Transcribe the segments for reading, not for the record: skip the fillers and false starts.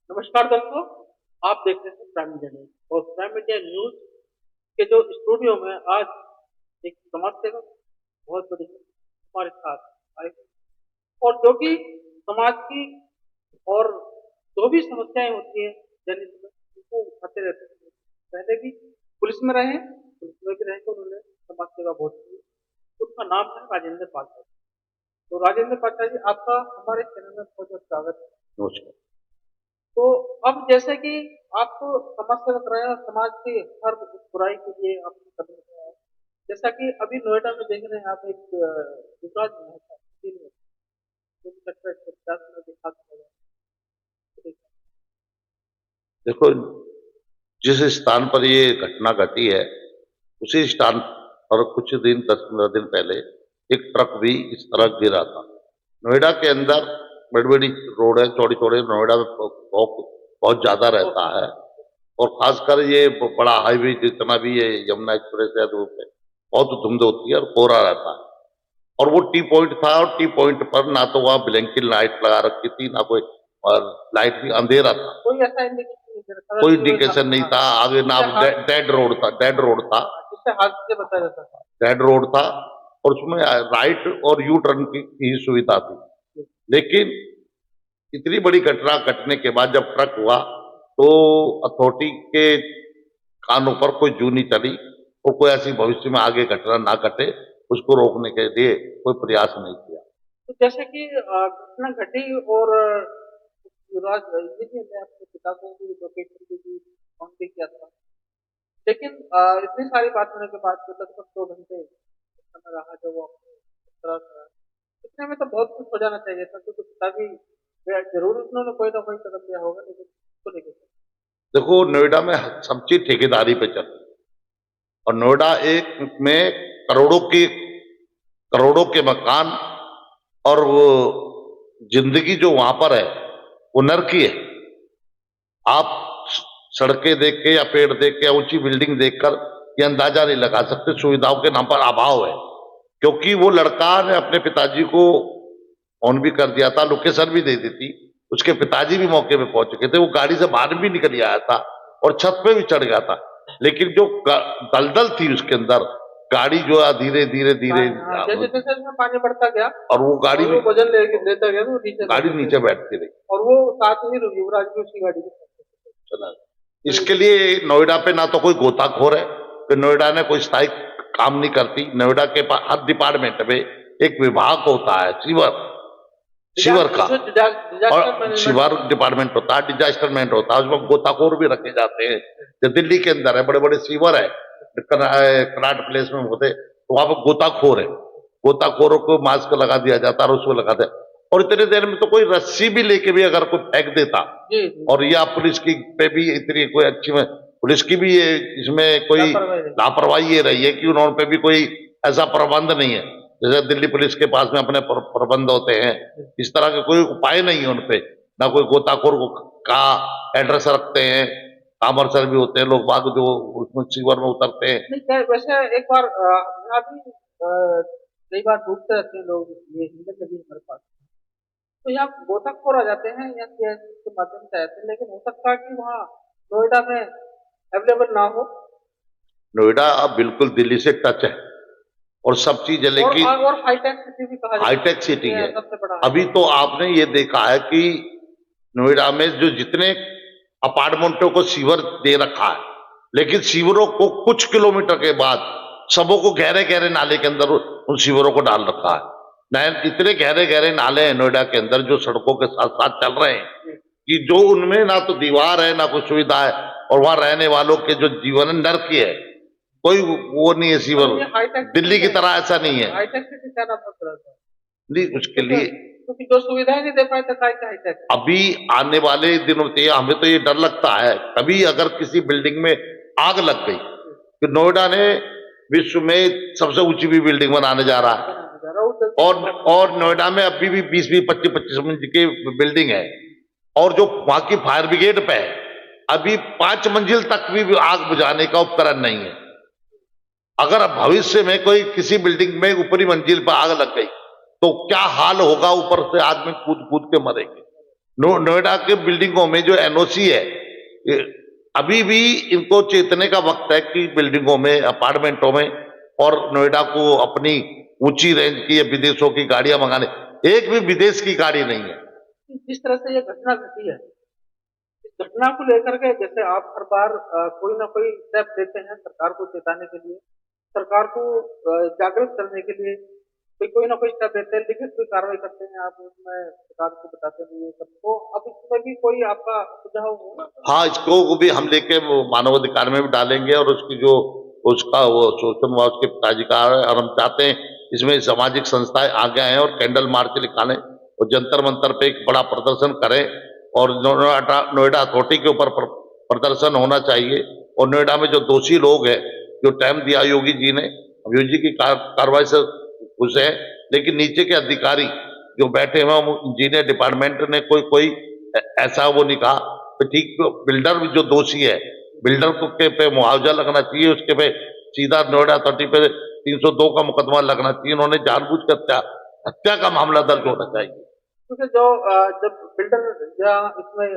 नमस्कार दोस्तों, आप देख रहे हैं प्राइम मीडिया न्यूज और प्राइम मीडिया न्यूज के जो स्टूडियो में आज एक समाज सेवक बहुत बड़ी हमारे साथ आए हैं और जो कि समाज की और जो भी समस्याएं होती है दैनिक जीवन में, उनको उठाते रहते हैं। पहले भी पुलिस में रहे, पुलिस में भी रहे तो उन्होंने समाज सेवा बहुत की। उनका नाम है राजेंद्र पाठक। तो राजेंद्र पाठक जी, आपका हमारे चैनल में बहुत बहुत स्वागत है। नमस्कार। तो अब जैसे कि आप समाज सेवक रहे हैं और समाज की हर बुराई के लिए आप कदम उठाए हैं। जैसा कि अभी नोएडा में देख रहे हैं आप एक विकास मेहता दिन में जो कि लगता है 50 में दिखा होगा। देखो, जिस स्थान पर ये घटना घटी है उसी स्थान पर कुछ दिन 10-15 दिन पहले एक ट्रक भी इस तरह गिरा था। नोएडा के अंदर बड़ी बड़ी रोड है, चौड़ी चौड़ी नोएडा में बहुत बहुत ज्यादा रहता है और खासकर ये बड़ा हाईवे जितना भी है यमुना एक्सप्रेस है तो पे बहुत धुंध होती है और कोहरा रहता है। और वो टी पॉइंट था और टी पॉइंट पर ना तो वहां ब्लैंकिंग लाइट लगा रखी थी ना कोई, और लाइट भी अंधेरा था, कोई ऐसा इंडिकेशन नहीं दे रहा था कोई कि वो इंडिकेशन नहीं था आगे ना। डेड रोड था, डेड रोड था, जिससे हादसे बचा जाता था। डेड रोड था और उसमें राइट और यू टर्न की ही सुविधा थी। लेकिन इतनी बड़ी घटना घटने के बाद जब ट्रक हुआ तो अथॉरिटी के कानों पर कोई जू नहीं चली और कोई ऐसी भविष्य में आगे घटना ना घटे उसको रोकने के लिए कोई प्रयास नहीं किया। तो जैसे कि घटना घटी और युवराज ये भी मैं अपने पिता को भी लोकेट करके भी फोन भी किया था। लेकिन इतनी सारी बात होने के बाद जो लगभग 2 घंटे समय रहा जो वो अपने इस तरह से रहा। इतने में तो बहुत कुछ हो जाना चाहिए था क्योंकि पिता भी जरूर उन्होंने कोई ना कोई कदम लिया होगा लेकिन उसको लेके देखो, नोएडा में सब चीज ठेकेदारी पे चलती है और नोएडा एक में करोड़ों के मकान और वो जिंदगी जो वहां पर है वो नरकी है। आप सड़कें देख के या पेड़ देख के या ऊंची बिल्डिंग देखकर ये अंदाजा नहीं लगा सकते, सुविधाओं के नाम पर अभाव है। क्योंकि वो लड़का ने अपने पिताजी को फोन भी कर दिया था, लोकेशन भी दे दी थी, उसके पिताजी भी मौके पे पहुंच चुके थे, वो गाड़ी से बाहर भी निकल आया था और छत पे भी चढ़ गया था। लेकिन जो दलदल थी उसके अंदर, गाड़ी जो है धीरे धीरे धीरे जैसे जैसे इसमें पानी बढ़ता गया और वो गाड़ी और वो वजन लेता गया तो नीचे गाड़ी नीचे बैठती रही और वो साथ ही युवराज भी उसी गाड़ी में चला। इसके लिए नोएडा पे ना तो कोई गोताखोर है, तो नोएडा ने कोई स्थायी काम नहीं करती। नोएडा के हर डिपार्टमेंट में एक विभाग होता है सीवर का, और सीवर डिपार्टमेंट होता है, डिजास्टर मैनेजमेंट होता है, उसमें गोताखोर भी रखे जाते हैं। जो दिल्ली के अंदर है बड़े बड़े सीवर है, कनाट प्लेस में होते तो वहां पर गोताखोर है, गोताखोरों को मास्क लगा दिया जाता है और उसको लगा दिया। और इतने देर में तो कोई रस्सी भी लेके भी अगर कोई फेंक देता, और या पुलिस की पे भी इतनी कोई अच्छी में पुलिस की भी ये इसमें कोई लापरवाही ये रही है कि उन्होंने पे भी कोई ऐसा प्रबंध नहीं है। जैसे दिल्ली पुलिस के पास में अपने प्रबंध होते हैं, इस तरह के कोई उपाय नहीं है उनपे, ना कोई गोताखोर का एड्रेस रखते हैं, कामर्सर भी होते हैं लोग बाग जो उसमें सीवर में उतरते हैं। नहीं वैसे एक बार यहाँ भी कई बार डूबते रहते हैं लोग, ये हिंदन नदी हमारे पास तो यहाँ गोताखोर आ जाते हैं या के माध्यम से आते हैं, लेकिन हो सकता है कि वहाँ नोएडा में अवेलेबल ना हो। नोएडा अब बिल्कुल दिल्ली से टच है और सब चीज है, लेकिन और हाईटेक सिटी भी कहा हाईटेक सिटी है। सबसे बड़ा अभी तो आपने ये देखा है कि नोएडा में जो जितने अपार्टमेंटों को सीवर दे रखा है, लेकिन सीवरों को कुछ किलोमीटर के बाद सबों को गहरे गहरे नाले के अंदर उन सीवरों को डाल रखा है। इतने गहरे गहरे नाले हैं नोएडा के अंदर जो सड़कों के साथ साथ चल रहे हैं कि जो उनमें ना तो दीवार है ना कोई सुविधा है, और वहां रहने वालों के जो जीवन नर्क है, कोई वो नहीं है सीवर। दिल्ली की तरह ऐसा नहीं है। नहीं, उसके लिए क्योंकि जो सुविधाएं नहीं दे पाए तो हाईटेक। अभी आने वाले दिनों से हमें तो ये डर लगता है कभी अगर किसी बिल्डिंग में आग लग गई, तो नोएडा ने विश्व में सबसे ऊंची भी बिल्डिंग बनाने जा रहा है, और नोएडा में अभी भी 20-25 मंजिल की बिल्डिंग है, और जो वहां की फायर ब्रिगेड पे है अभी 5 मंजिल तक भी आग बुझाने का उपकरण नहीं है। अगर भविष्य में कोई किसी बिल्डिंग में ऊपरी मंजिल पर आग लग गई तो क्या हाल होगा, ऊपर से आदमी कूद कूद के मरेंगे। नोएडा के बिल्डिंगों में जो एनओसी है, ये अभी भी इनको चेतने का वक्त है कि बिल्डिंगों में, अपार्टमेंटों में, और नोएडा को अपनी ऊंची रेंज की या विदेशों की गाड़ियां मंगाने, एक भी विदेश की गाड़ी नहीं है। जिस तरह से ये घटना घटी है, इस घटना को लेकर के जैसे आप हर बार कोई ना कोई स्टेप लेते हैं सरकार को चेताने के लिए, सरकार को जागरूक करने के लिए, कोई ना कोई स्टेप लेते हैं, लिखित कोई कार्रवाई करते हैं आप उसमें सरकार को बताते हैं ये सबको। अब इसमें भी कोई आपका सुझाव हो? हाँ, इसको भी हम लेके वो मानवाधिकार में भी डालेंगे, और उसकी जो उसका वो शोषण हुआ उसके पिताजी का है, और हम चाहते हैं इसमें सामाजिक संस्थाएं आगे आए और कैंडल मार्च निकालें और जंतर मंतर पे एक बड़ा प्रदर्शन करें, और नोएडा अथॉरिटी के ऊपर प्रदर्शन होना चाहिए। और नोएडा में जो दोषी लोग हैं, जो टाइम दिया योगी जी ने, योगी जी की कार्रवाई से खुश है, लेकिन नीचे के अधिकारी जो बैठे हुए हैं, इंजीनियर डिपार्टमेंट ने कोई ऐसा वो नहीं कहा तो ठीक। बिल्डर जो दोषी है, बिल्डर को के पे मुआवजा लगना चाहिए, उसके पे सीधा नोएडा अथॉरिटी पे 302 का मुकदमा लगना चाहिए। उन्होंने जानबूझकर हत्या का मामला दर्ज होना चाहिए। क्योंकि जो जब बिल्डर या इसमें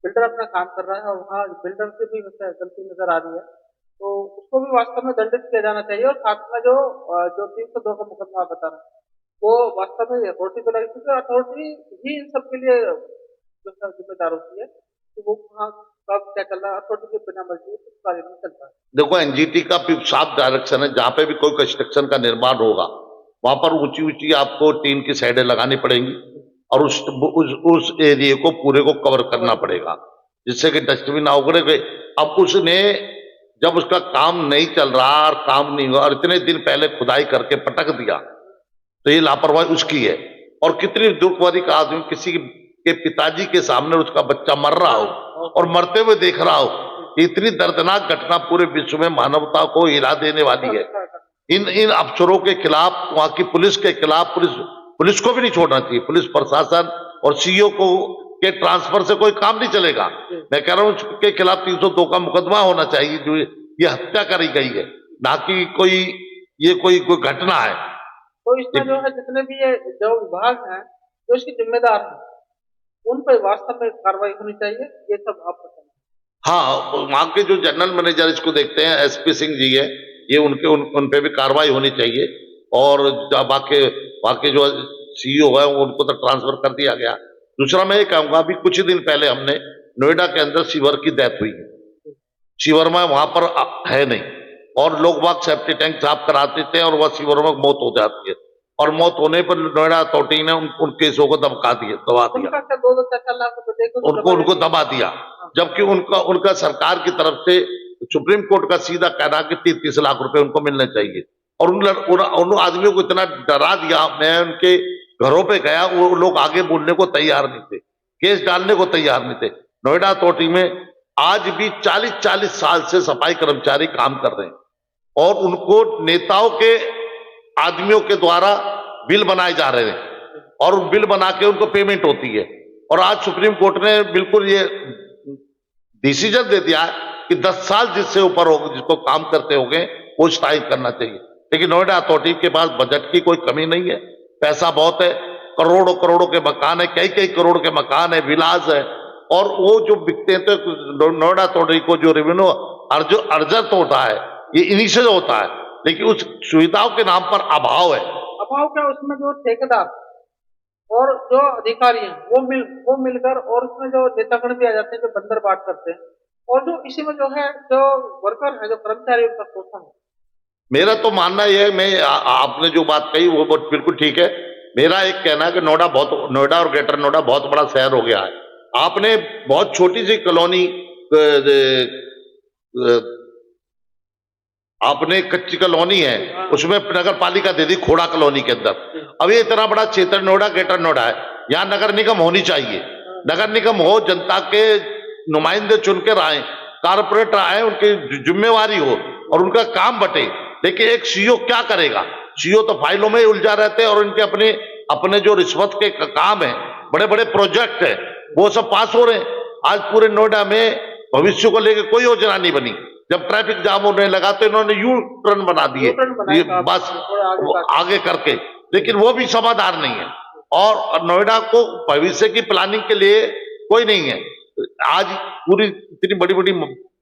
बिल्डर अपना काम कर रहा है, वहाँ बिल्डर से भी गलती नजर आ रही है, तो उसको भी वास्तव में दंडित किया जाना चाहिए। और साथ में जो 302 का मुकदमा आप बता रहे हैं, वो वास्तव में अथॉरिटी को लगी, क्योंकि अथॉरिटी ही इन सब के लिए जो जिम्मेदार होती है कि वो कहाँ कब क्या चल रहा है, अथॉरिटी के बिना मर्जी कुछ कार्य नहीं चलता है। देखो, एनजीटी का भी साफ डायरेक्शन है, जहां पे भी कोई कंस्ट्रक्शन का निर्माण होगा वहां पर ऊंची ऊंची आपको टीन की साइडें लगानी पड़ेंगी, और उस एरिया को पूरे को कवर करना पड़ेगा, जिससे कि डस्ट भी ना उगड़े। अब उसने जब उसका काम नहीं चल रहा और काम नहीं हुआ और इतने दिन पहले खुदाई करके पटक दिया, तो ये लापरवाही उसकी है। और कितनी दुख भरी का आदमी किसी के पिताजी के सामने उसका बच्चा मर रहा हो और मरते हुए देख रहा हो, इतनी दर्दनाक घटना पूरे विश्व में मानवता को हिला देने वाली है। इन अफसरों के खिलाफ, वहां की पुलिस के खिलाफ, पुलिस को भी नहीं छोड़ना चाहिए। पुलिस प्रशासन और सीईओ को के ट्रांसफर से कोई काम नहीं चलेगा। मैं कह रहा हूं उसके खिलाफ 302 का मुकदमा होना चाहिए, जो ये हत्या करी गई है, ना कि कोई घटना है। तो इसमें जो है जितने भी ये जो विभाग हैं जो इसकी जिम्मेदार हैं, उन पर वास्तव में कार्रवाई होनी चाहिए, ये सब आप बताएं। हाँ, वहां के जो जनरल मैनेजर इसको देखते हैं, एसपी सिंह जी है, ये उन पे भी कार्रवाई होनी चाहिए। और बाकी जो सीईओ है उनको तो ट्रांसफर कर दिया गया। दूसरा मैं ये कहूंगा, अभी कुछ दिन पहले हमने नोएडा के अंदर सीवर की डेथ हुई है, सीवर में वहां पर है नहीं, और लोग बाग सेफ्टी टैंक साफ कराते थे और वह सीवर में मौत हो जाती है, और मौत होने पर नोएडा अथॉरिटी ने उन केसों को दबा दिया, उनको दबा दिया। जबकि उनका सरकार की तरफ से सुप्रीम कोर्ट का सीधा कहना कि 30 लाख रुपए उनको मिलने चाहिए। और उन आदमियों को इतना डरा दिया, मैं उनके घरों पे गया, वो लोग आगे बोलने को तैयार नहीं थे, केस डालने को तैयार नहीं थे। नोएडा अथॉरिटी में आज भी 40-40 साल से सफाई कर्मचारी काम कर रहे हैं, और उनको नेताओं के आदमियों के द्वारा बिल बनाए जा रहे हैं, और बिल बना के उनको पेमेंट होती है। और आज सुप्रीम कोर्ट ने बिल्कुल ये डिसीजन दे दिया है कि 10 साल जिससे ऊपर हो, जिसको काम करते हो गए, वो स्ट्राइक करना चाहिए। लेकिन नोएडा अथॉरिटी के पास बजट की कोई कमी नहीं है, पैसा बहुत है, करोड़ों करोड़ों के मकान है, कई करोड़ के मकान है, विलास है, और वो जो बिकते हैं तो नोएडा अथॉरिटी को जो रेवेन्यू अर्जत होता है, ये इन्हीं से होता है, लेकिन उस सुविधाओं के नाम पर अभाव है। अभाव क्या, उसमें जो ठेकेदार और जो अधिकारी हैं वो मिलकर, और उसमें जो नेतागण भी आ जाते हैं जो बंदर बांट करते हैं, और जो इसी में जो है जो वर्कर है, जो कर्मचारी, उनका शोषण है। मेरा तो मानना यह है, आपने जो बात कही वो बिल्कुल ठीक है। मेरा एक कहना है कि नोएडा और ग्रेटर नोएडा बहुत बड़ा शहर हो गया है। आपने बहुत छोटी सी कॉलोनी, आपने कच्ची कॉलोनी है, उसमें नगर पालिका दे दी खोड़ा कॉलोनी के अंदर। अब ये इतना बड़ा क्षेत्र नोएडा ग्रेटर नोएडा है, यहाँ नगर निगम होनी चाहिए। नगर निगम हो, जनता के नुमाइंदे चुन कर आए, कारपोरेटर आए, उनकी जिम्मेवारी हो और उनका काम बटे। लेकिन एक सीईओ क्या करेगा? सीईओ तो फाइलों में ही उलझा रहते हैं, और इनके अपने जो रिश्वत के काम है, बड़े बड़े प्रोजेक्ट है, वो सब पास हो रहे हैं। आज पूरे नोएडा में भविष्य को लेकर कोई योजना नहीं बनी। जब ट्रैफिक जाम होने लगा तो इन्होंने यू टर्न बना दिए, बस आगे करके, लेकिन वो भी समाधान नहीं है। और नोएडा को भविष्य की प्लानिंग के लिए कोई नहीं है। आज पूरी इतनी बड़ी बड़ी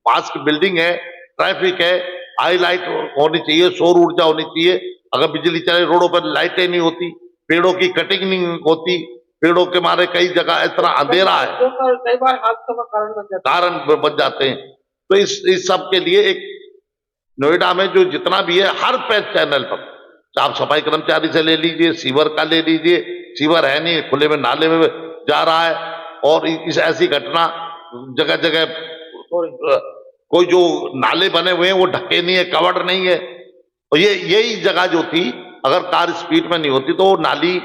पास की बिल्डिंग है, ट्रैफिक है, हाई लाइट होनी चाहिए, सौर ऊर्जा होनी चाहिए। अगर बिजली चले, रोडों पर लाइटें नहीं होती, पेड़ों की कटिंग नहीं होती, पेड़ों के मारे कई जगह इस तरह अंधेरा है, कई बार हादसों का कारण बन जाता है। कारण बन जाते हैं। तो इस सब के लिए एक नोएडा में जो जितना भी है, हर पैच चैनल पर साफ सफाई कर्मचारी से ले लीजिए, सीवर का ले लीजिए, सीवर है नहीं, खुले में नाले में जा रहा है, और इस ऐसी घटना जगह जगह हो रही है। कोई जो नाले बने हुए हैं वो ढके नहीं है, कवर्ड नहीं है। और ये यही जगह जो थी, अगर कार स्पीड में नहीं होती तो नाली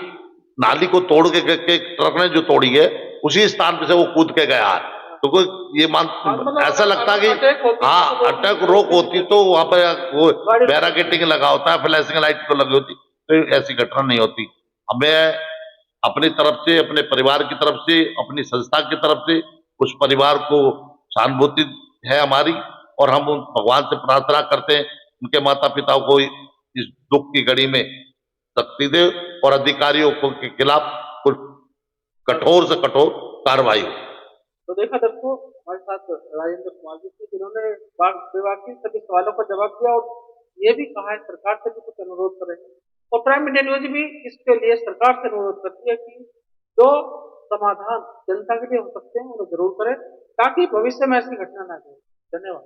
नाली को तोड़ के ट्रक ने जो तोड़ी है, उसी स्थान पे से वो कूद के गया है। तो कोई ये मतलब ऐसा लगता कि अटैक होती हाँ, तो अटैक रोक होती तो वहां पर वो बैरिकेडिंग लगा होता है, फ्लैशिंग लाइट तो लगी होती, तो ऐसी घटना नहीं होती। हमें अपनी तरफ से, अपने परिवार की तरफ से, अपनी संस्था की तरफ से उस परिवार को सहानुभूति है हमारी, और हम उन भगवान से प्रार्थना करते हैं उनके माता पिता को इस दुख की घड़ी में शक्ति दे, और अधिकारियों को के खिलाफ कुछ कठोर से कठोर कार्रवाई हो। तो देखा दर्शकों, हमारे साथ राजेंद्र कुमार जी थे, जिन्होंने विभाग के सभी सवालों का जवाब दिया, और ये भी कहा है सरकार से भी कुछ अनुरोध करेंगे। और प्राइम मीडिया न्यूज भी इसके लिए सरकार से अनुरोध करती है कि जो समाधान जनता के लिए हो सकते हैं उन्हें जरूर करें, ताकि भविष्य में ऐसी घटना ना घटे। धन्यवाद।